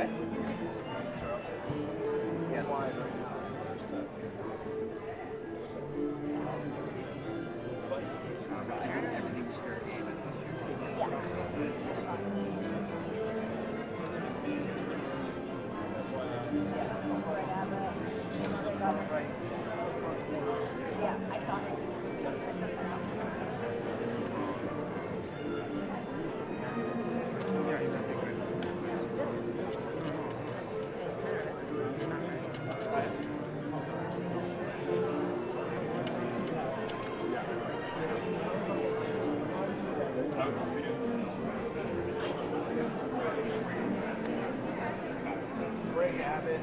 What? Yeah. Wide right now, so they're set. Everything's your game unless you're Yeah, I saw her. Great habit.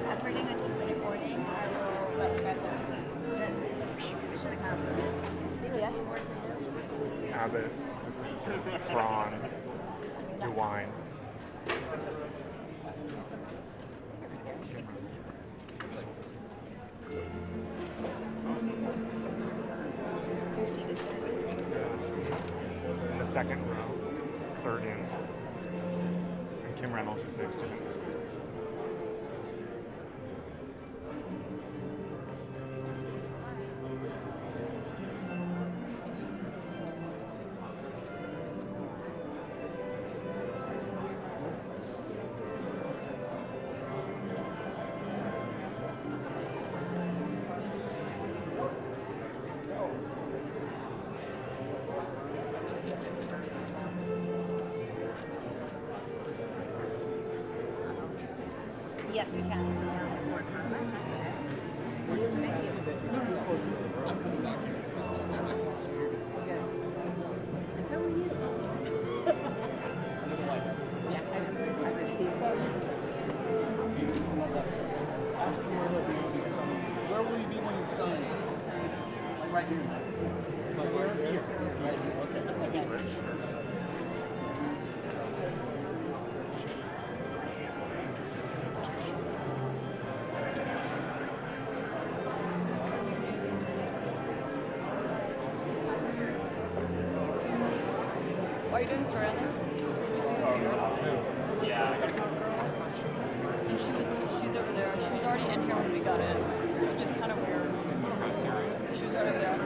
I'm printing a 2-minute warning. I will let you guys know. Should have come. Yes. Abbott, prawn, DeWine. Tuesday to service. In the second row, third in. And Kim Reynolds is next to him. Yes, we can. Thank you. And so are you. Yeah, I know. I was teasing. Ask him where he'll be when he's signed. Where will you be when he's signed? Like right here. Like where? Here. Right here. Okay. Are you doing surrounding? Yeah. She's over there. She was already in here when we got in. It was just kind of weird. She was right over there.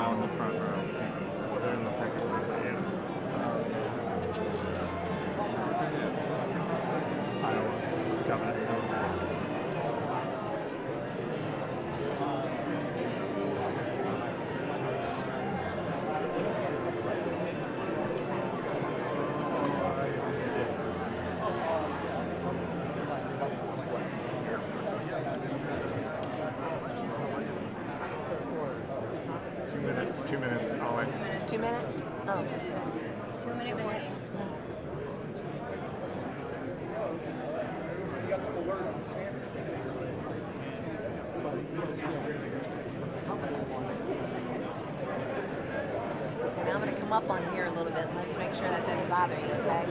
In the front row. So they're in the second row. Yeah. Iowa. Governor. 2 minutes, Ollie. 2 minutes? Oh. 2-minute warning. He got some of the words. Now I'm going to come up on here a little bit. Let's make sure that doesn't bother you, okay?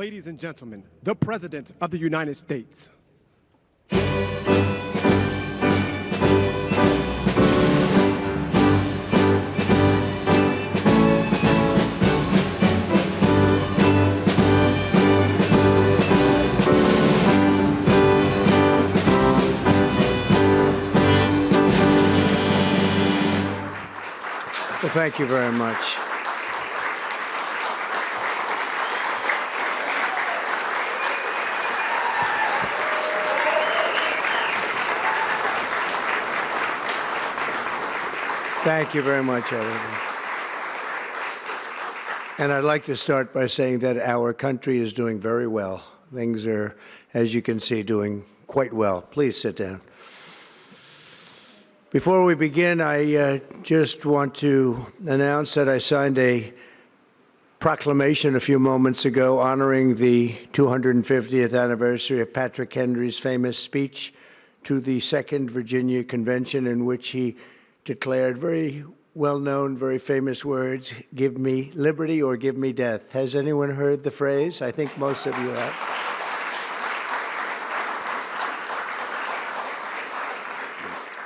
Ladies and gentlemen, the President of the United States. Well, thank you very much. Thank you very much, everyone. And I'd like to start by saying that our country is doing very well. Things are, as you can see, doing quite well. Please sit down. Before we begin, I just want to announce that I signed a proclamation a few moments ago honoring the 250th anniversary of Patrick Henry's famous speech to the Second Virginia Convention, in which he declared very well-known, very famous words, "Give me liberty or give me death." Has anyone heard the phrase? I think most of you have.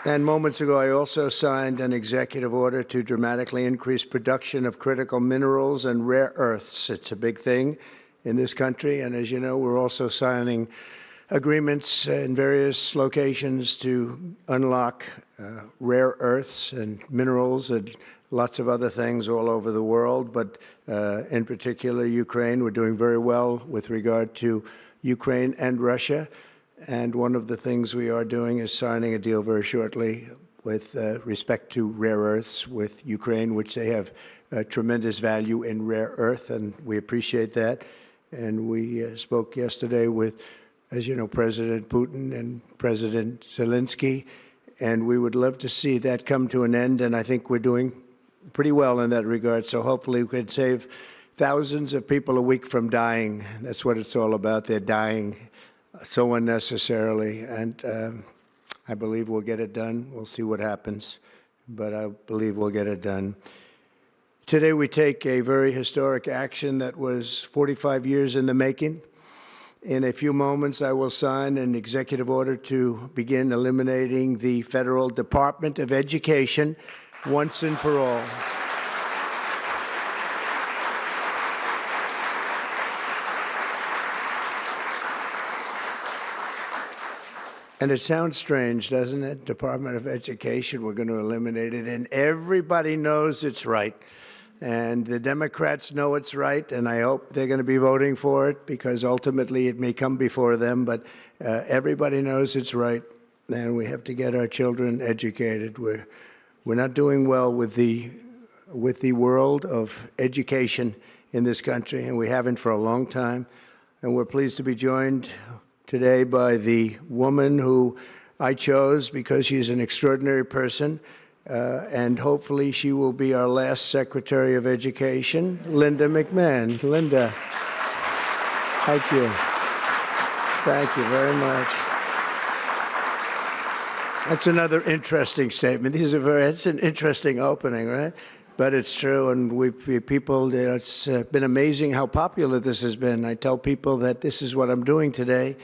And moments ago, I also signed an executive order to dramatically increase production of critical minerals and rare earths. It's a big thing in this country, and as you know, we're also signing agreements in various locations to unlock rare earths and minerals and lots of other things all over the world, but in particular Ukraine. We're doing very well with regard to Ukraine and Russia, and one of the things we are doing is signing a deal very shortly with respect to rare earths with Ukraine, which they have tremendous value in rare earth, and we appreciate that. And we spoke yesterday with, as you know, President Putin and President Zelensky, and we would love to see that come to an end, and I think we're doing pretty well in that regard. So hopefully we could save thousands of people a week from dying. That's what it's all about. They're dying so unnecessarily, and I believe we'll get it done. We'll see what happens, but I believe we'll get it done. Today we take a very historic action that was 45 years in the making. In a few moments, I will sign an executive order to begin eliminating the Federal Department of Education once and for all. And it sounds strange, doesn't it? Department of Education, we're going to eliminate it, and everybody knows it's right. And the Democrats know it's right, and I hope they're going to be voting for it, because ultimately it may come before them, but everybody knows it's right, and we have to get our children educated. We're not doing well with the world of education in this country, and we haven't for a long time. And we're pleased to be joined today by the woman who I chose because she's an extraordinary person, and hopefully she will be our last Secretary of Education, Linda McMahon. Linda, thank you. Thank you very much. That's another interesting statement. It's an interesting opening, right? But it's true, and people, it's been amazing how popular this has been. I tell people that this is what I'm doing today,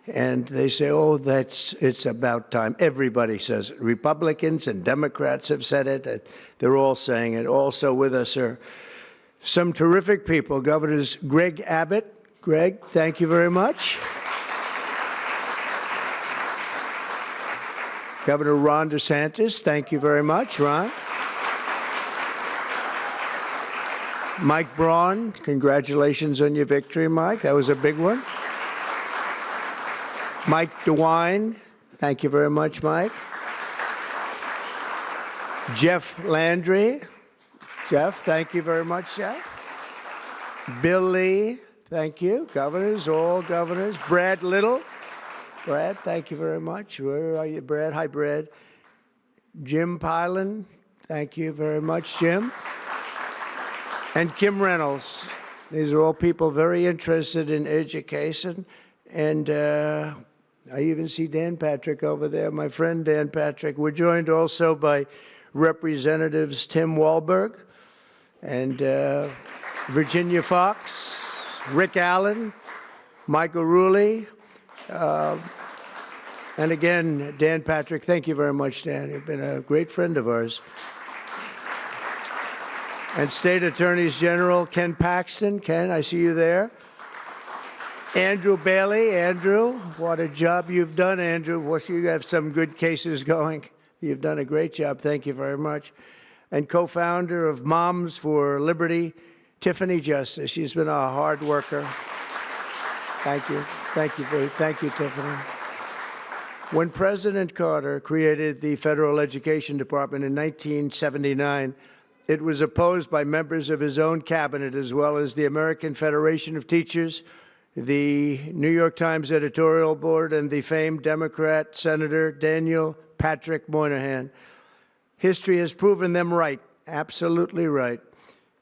and they say, oh, it's about time. Everybody says it. Republicans and Democrats have said it. They're all saying it. Also with us are some terrific people. Governors Greg Abbott. Greg, thank you very much. Governor Ron DeSantis, thank you very much, Ron. Mike Braun, congratulations on your victory, Mike. That was a big one. Mike DeWine, thank you very much, Mike. Jeff Landry. Jeff, thank you very much, Jeff. Bill Lee, thank you. Governors, all governors. Brad Little. Brad, thank you very much. Where are you, Brad? Hi, Brad. Jim Pilan, thank you very much, Jim. And Kim Reynolds. These are all people very interested in education. And I even see Dan Patrick over there, my friend Dan Patrick. We're joined also by Representatives Tim Walberg and Virginia Fox, Rick Allen, Michael Rulli, and again, Dan Patrick. Thank you very much, Dan. You've been a great friend of ours. And State Attorneys General Ken Paxton. Ken, I see you there. Andrew Bailey. Andrew, what a job you've done, Andrew. You have some good cases going. You've done a great job. Thank you very much. And co-founder of Moms for Liberty, Tiffany Justice. She's been a hard worker. Thank you. Thank you, Tiffany. When President Carter created the Federal Education Department in 1979, it was opposed by members of his own cabinet, as well as the American Federation of Teachers, the New York Times editorial board, and the famed Democrat Senator Daniel Patrick Moynihan. History has proven them right, absolutely right.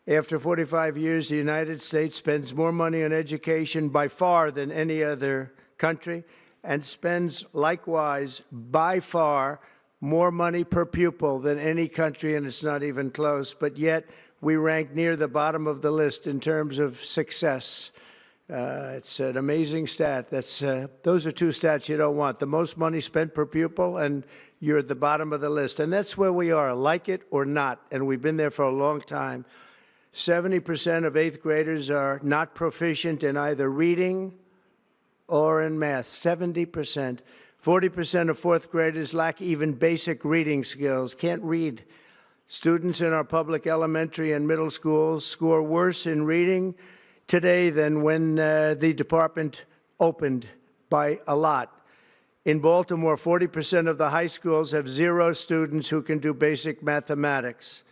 After 45 years, the United States spends more money on education by far than any other country, and spends likewise by far more money per pupil than any country, and it's not even close. But yet we rank near the bottom of the list in terms of success. It's an amazing stat. Those are two stats you don't want. The most money spent per pupil, and you're at the bottom of the list. And that's where we are, like it or not, and we've been there for a long time. 70% of 8th graders are not proficient in either reading or in math, 70%. 40% of 4th graders lack even basic reading skills, can't read. Students in our public elementary and middle schools score worse in reading today than when the department opened, by a lot. In Baltimore, 40% of the high schools have 0 students who can do basic mathematics.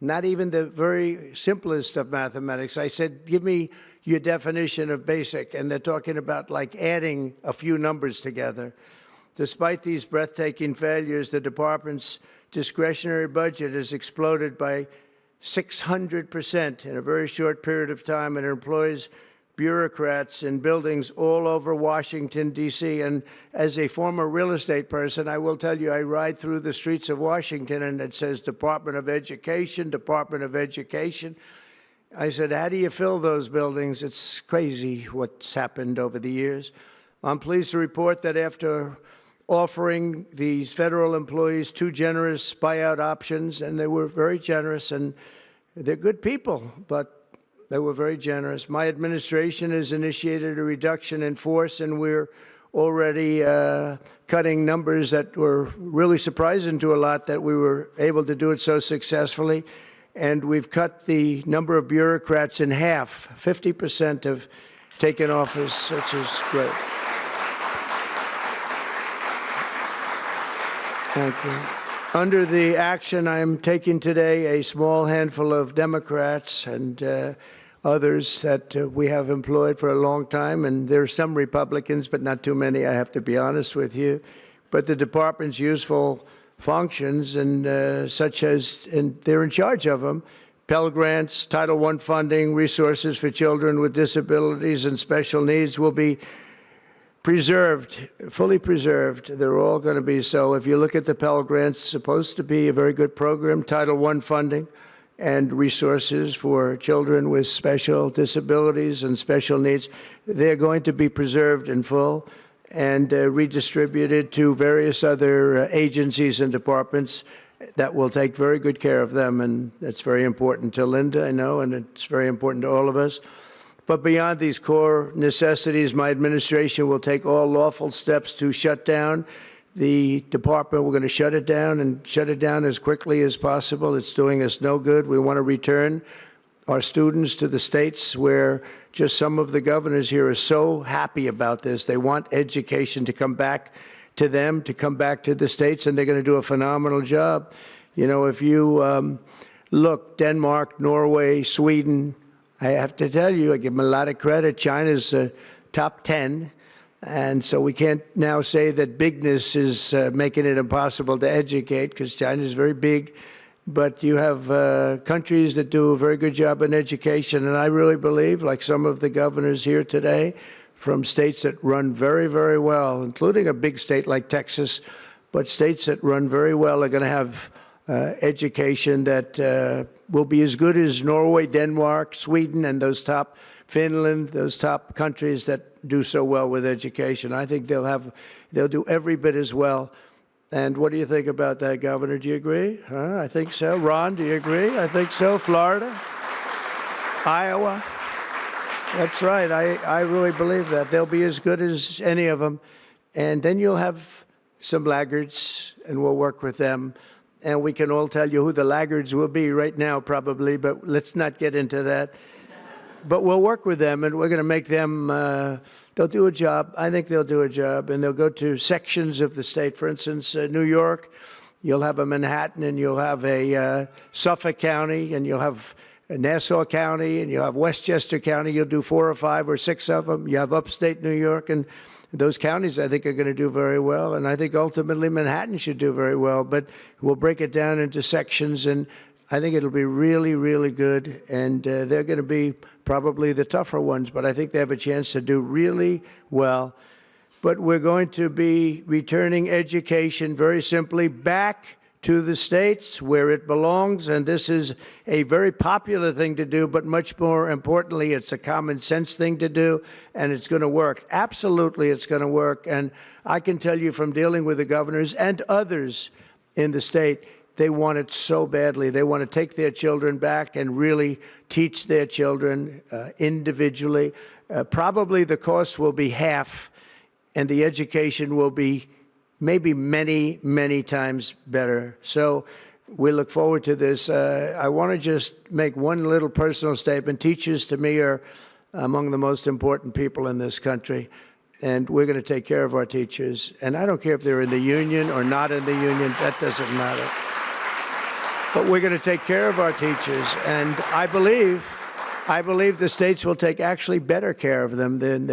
Not even the very simplest of mathematics. I said, give me your definition of basic, and they're talking about like adding a few numbers together. Despite these breathtaking failures, the department's discretionary budget has exploded by 600% in a very short period of time, and it employs bureaucrats in buildings all over Washington, D.C. And as a former real estate person, I will tell you, I ride through the streets of Washington, and it says Department of Education, Department of Education. I said, how do you fill those buildings? It's crazy what's happened over the years. I'm pleased to report that after offering these federal employees 2 generous buyout options, and they were very generous, and they're good people, but they were very generous. My administration has initiated a reduction in force, and we're already cutting numbers that were really surprising to a lot, that we were able to do it so successfully. And we've cut the number of bureaucrats in half. 50% have taken office, which is great. Thank you. Under the action I'm taking today, a small handful of Democrats and others that we have employed for a long time, and there are some Republicans, but not too many, I have to be honest with you. But the department's useful functions, and such as, and they're in charge of them, Pell Grants, Title I funding, resources for children with disabilities and special needs will be preserved, fully preserved. They're all going to be so. If you look at the Pell Grants, it's supposed to be a very good program, Title I funding and resources for children with special disabilities and special needs. They're going to be preserved in full and redistributed to various other agencies and departments that will take very good care of them. And that's very important to Linda, I know, and it's very important to all of us. But beyond these core necessities, my administration will take all lawful steps to shut down the department. We're going to shut it down, and shut it down as quickly as possible. It's doing us no good. We want to return our students to the states where just some of the governors here are so happy about this. They want education to come back to them, to come back to the states, and they're going to do a phenomenal job. You know, if you look, Denmark, Norway, Sweden, I have to tell you, I give them a lot of credit. China's top 10. And so we can't now say that bigness is making it impossible to educate, because China is very big. But you have countries that do a very good job in education. And I really believe, like some of the governors here today, from states that run very, very well, including a big state like Texas, but states that run very well are going to have education that will be as good as Norway, Denmark, Sweden, and those top Finland, those top countries that do so well with education. I think they'll do every bit as well. And what do you think about that, Governor? Do you agree? Huh? I think so. Ron, do you agree? I think so. Florida? Iowa? That's right. I really believe that. They'll be as good as any of them. And then you'll have some laggards, and we'll work with them. And we can all tell you who the laggards will be right now, probably, but let's not get into that. But we'll work with them, and we're going to make them, they'll do a job. I think they'll do a job, and they'll go to sections of the state. For instance, New York, you'll have a Manhattan, and you'll have a Suffolk County, and you'll have Nassau County, and you'll have Westchester County. You'll do 4 or 5 or 6 of them. You have upstate New York, and those counties, I think, are going to do very well. And I think ultimately Manhattan should do very well. But we'll break it down into sections, and I think it'll be really, really good. And they're going to be probably the tougher ones, but I think they have a chance to do really well. But we're going to be returning education very simply back to the states where it belongs, and this is a very popular thing to do, but much more importantly, it's a common sense thing to do, and it's going to work. Absolutely, it's going to work. And I can tell you from dealing with the governors and others in the state, they want it so badly. They want to take their children back and really teach their children individually. Probably the cost will be half, and the education will be maybe many, many times better. So we look forward to this. I want to just make one little personal statement. Teachers, to me, are among the most important people in this country, and we're going to take care of our teachers. And I don't care if they're in the union or not in the union. That doesn't matter. But we're going to take care of our teachers, and I believe the states will take actually better care of them than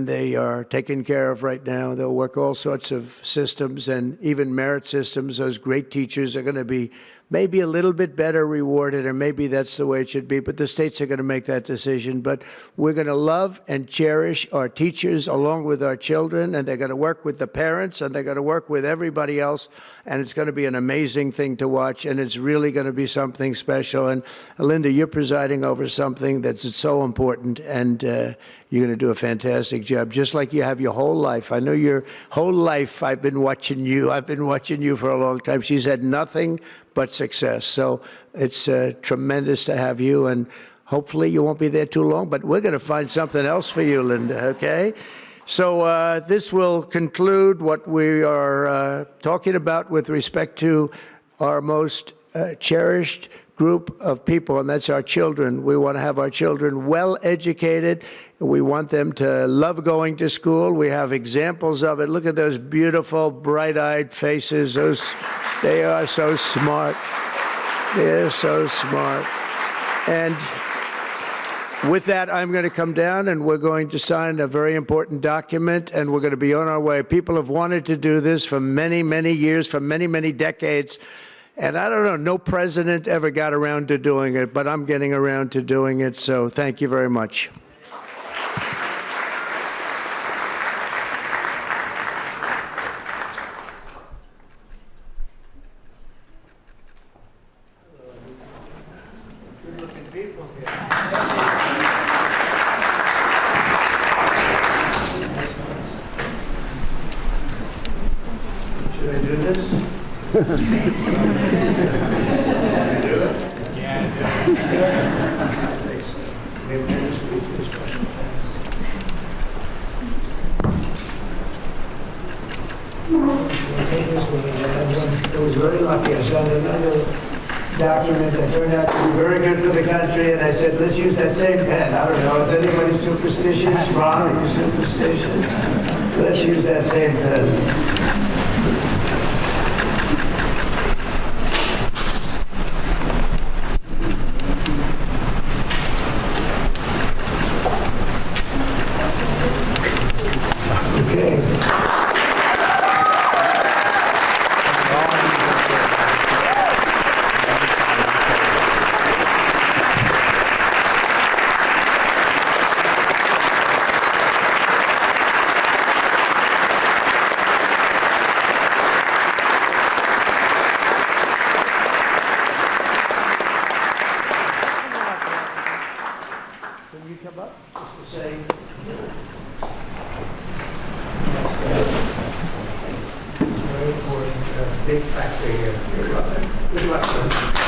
they are taken care of right now. They'll work all sorts of systems and even merit systems. Those great teachers are going to be maybe a little bit better rewarded, or maybe that's the way it should be, but the states are going to make that decision. But we're going to love and cherish our teachers along with our children, and they're going to work with the parents, and they're going to work with everybody else, and it's going to be an amazing thing to watch, and it's really going to be something special. And Linda, you're presiding over something that's so important, and you're going to do a fantastic job, just like you have your whole life. I know your whole life I've been watching you. I've been watching you for a long time. She's had nothing but success. So it's tremendous to have you, and hopefully you won't be there too long, but we're going to find something else for you, Linda, okay? So this will conclude what we are talking about with respect to our most cherished group of people, and that's our children. We want to have our children well educated. We want them to love going to school. We have examples of it. Look at those beautiful, bright-eyed faces. They are so smart. They're so smart. And with that, I'm going to come down, and we're going to sign a very important document, and we're going to be on our way. People have wanted to do this for many, many years, for many, many decades. And I don't know, no president ever got around to doing it, but I'm getting around to doing it, so thank you very much. Good-looking people here. Should I do this? Do it? Yeah. I was very lucky. I signed another document that turned out to be very good for the country, and I said, let's use that same pen. I don't know, is anybody superstitious? Ron, are you superstitious? Let's use that same pen. big factor here. Good luck. Good luck, President.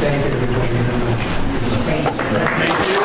Thank you, everybody, very much. Thank you.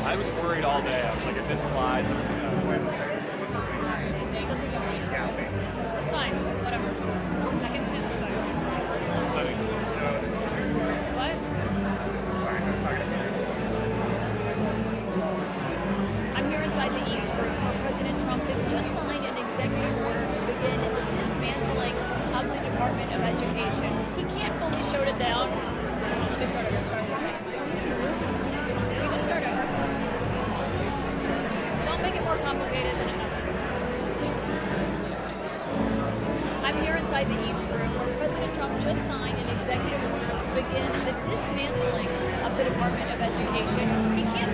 I was worried all day. I was like, if this slides, I'm gonna It's fine. Whatever. I can stand this way. setting. What? I'm here inside the East Room. President Trump has just signed an executive order to begin the dismantling of the Department of Education. He can't fully shut it down. Let me start over. We just start over. Don't make it more complicated than it has to be. I'm here inside the East Room where President Trump just signed an executive order to begin the dismantling of the Department of Education. He can't